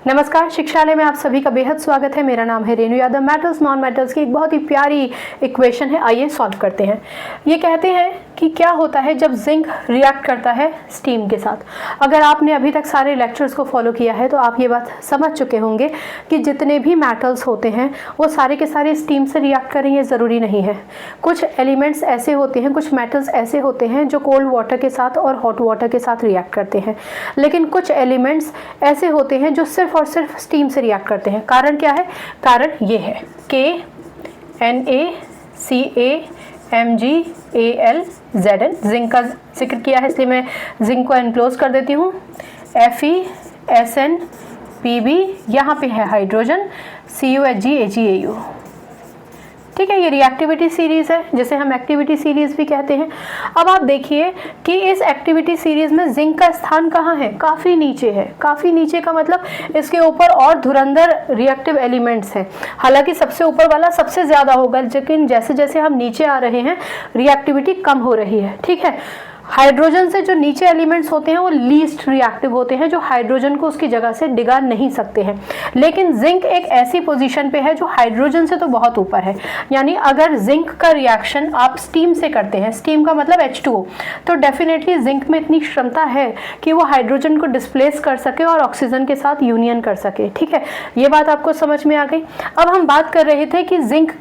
नमस्कार, शिक्षालय में आप सभी का बेहद स्वागत है। मेरा नाम है Renu Yadav. Metals non metals की एक बहुत ही प्यारी इक्वेशन है, आइए सॉल्व करते हैं। ये कहते हैं कि क्या होता है जब जिंक रिएक्ट करता है स्टीम के साथ। अगर आपने अभी तक सारे लेक्चर्स को फॉलो किया है तो आप ये बात समझ चुके होंगे कि जितने भी मेटल्स होते हैं वो सारे के सारे स्टीम से रिएक्ट करें, ये ज़रूरी नहीं है। कुछ एलिमेंट्स ऐसे होते हैं, कुछ मेटल्स ऐसे होते हैं जो कोल्ड वाटर के साथ और हॉट वाटर के साथ रिएक्ट करते हैं, लेकिन कुछ एलिमेंट्स ऐसे होते हैं जो सिर्फ और सिर्फ स्टीम से रिएक्ट करते हैं। कारण क्या है? कारण ये है KNaCaMgAl Zn। जिंक का जिक्र किया है इसलिए मैं जिंक को एनक्लोज कर देती हूँ। FeSnPb, यहाँ पे है हाइड्रोजन CuHgAgAu। ठीक है, ये रिएक्टिविटी सीरीज है जिसे हम एक्टिविटी सीरीज भी कहते हैं। अब आप देखिए कि इस एक्टिविटी सीरीज में जिंक का स्थान कहाँ है? काफ़ी नीचे है। काफ़ी नीचे का मतलब इसके ऊपर और धुरंधर रिएक्टिव एलिमेंट्स हैं। हालांकि सबसे ऊपर वाला सबसे ज़्यादा होगा, लेकिन जैसे जैसे हम नीचे आ रहे हैं रिएक्टिविटी कम हो रही है। ठीक है, हाइड्रोजन से जो नीचे एलिमेंट्स होते हैं वो लीस्ट रिएक्टिव होते हैं, जो हाइड्रोजन को उसकी जगह से डिगा नहीं सकते हैं। लेकिन जिंक एक ऐसी पोजीशन पे है जो हाइड्रोजन से तो बहुत ऊपर है। यानी अगर जिंक का रिएक्शन आप स्टीम से करते हैं, स्टीम का मतलब H2O, तो डेफिनेटली जिंक में इतनी क्षमता है कि वो हाइड्रोजन को डिस्प्लेस कर सके और ऑक्सीजन के साथ यूनियन कर सके। ठीक है, ये बात आपको समझ में आ गई। अब हम बात कर रहे थे कि जिंक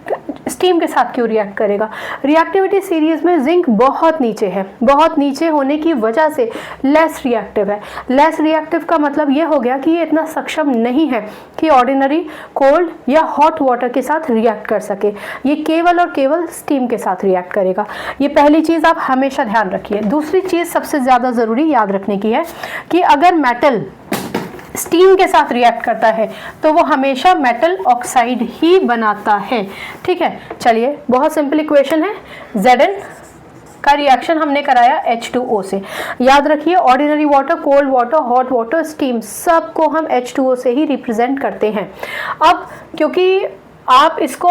स्टीम के साथ क्यों रिएक्ट करेगा। रिएक्टिविटी सीरीज में जिंक बहुत नीचे है। बहुत नीचे होने की वजह से लेस रिएक्टिव है। लेस रिएक्टिव का मतलब ये हो गया कि ये इतना सक्षम नहीं है कि ऑर्डिनरी कोल्ड या हॉट वाटर के साथ रिएक्ट कर सके। ये केवल और केवल स्टीम के साथ रिएक्ट करेगा। ये पहली चीज़ आप हमेशा ध्यान रखिए। दूसरी चीज़ सबसे ज़्यादा ज़रूरी याद रखने की है कि अगर मेटल स्टीम के साथ रिएक्ट करता है तो वो हमेशा मेटल ऑक्साइड ही बनाता है। ठीक है, चलिए बहुत सिंपल इक्वेशन है। Zn का रिएक्शन हमने कराया H2O से। याद रखिए, ordinary water, cold water, hot water, steam, सबको हम H2O से ही रिप्रेजेंट करते हैं। अब क्योंकि आप इसको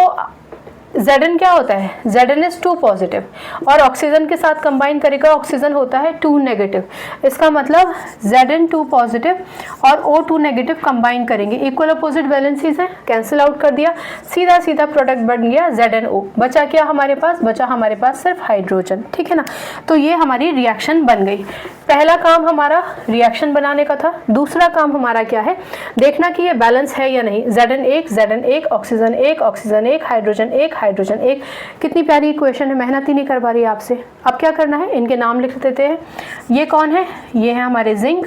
Zn क्या होता है? Zn इज 2 पॉजिटिव और ऑक्सीजन के साथ कंबाइन करेगा, ऑक्सीजन होता है 2 नेगेटिव। इसका मतलब Zn 2 पॉजिटिव और O2 नेगेटिव कंबाइन करेंगे, इक्वल अपोजिट वैलेंसीज हैं, कैंसिल आउट कर दिया, सीधा सीधा प्रोडक्ट बन गया ZnO। बचा क्या हमारे पास? बचा हमारे पास सिर्फ हाइड्रोजन। ठीक है ना, तो ये हमारी रिएक्शन बन गई। पहला काम हमारा रिएक्शन बनाने का था। दूसरा काम हमारा क्या है? देखना कि ये बैलेंस है या नहीं। Zn 1 oxygen 1 oxygen 1 hydrogen 1 hydrogen 1। कितनी प्यारी इक्वेशन है, मेहनत ही नहीं करवा रही आपसे। अब क्या करना है? इनके नाम लिख देते हैं। ये कौन है? ये है हमारे जिंक।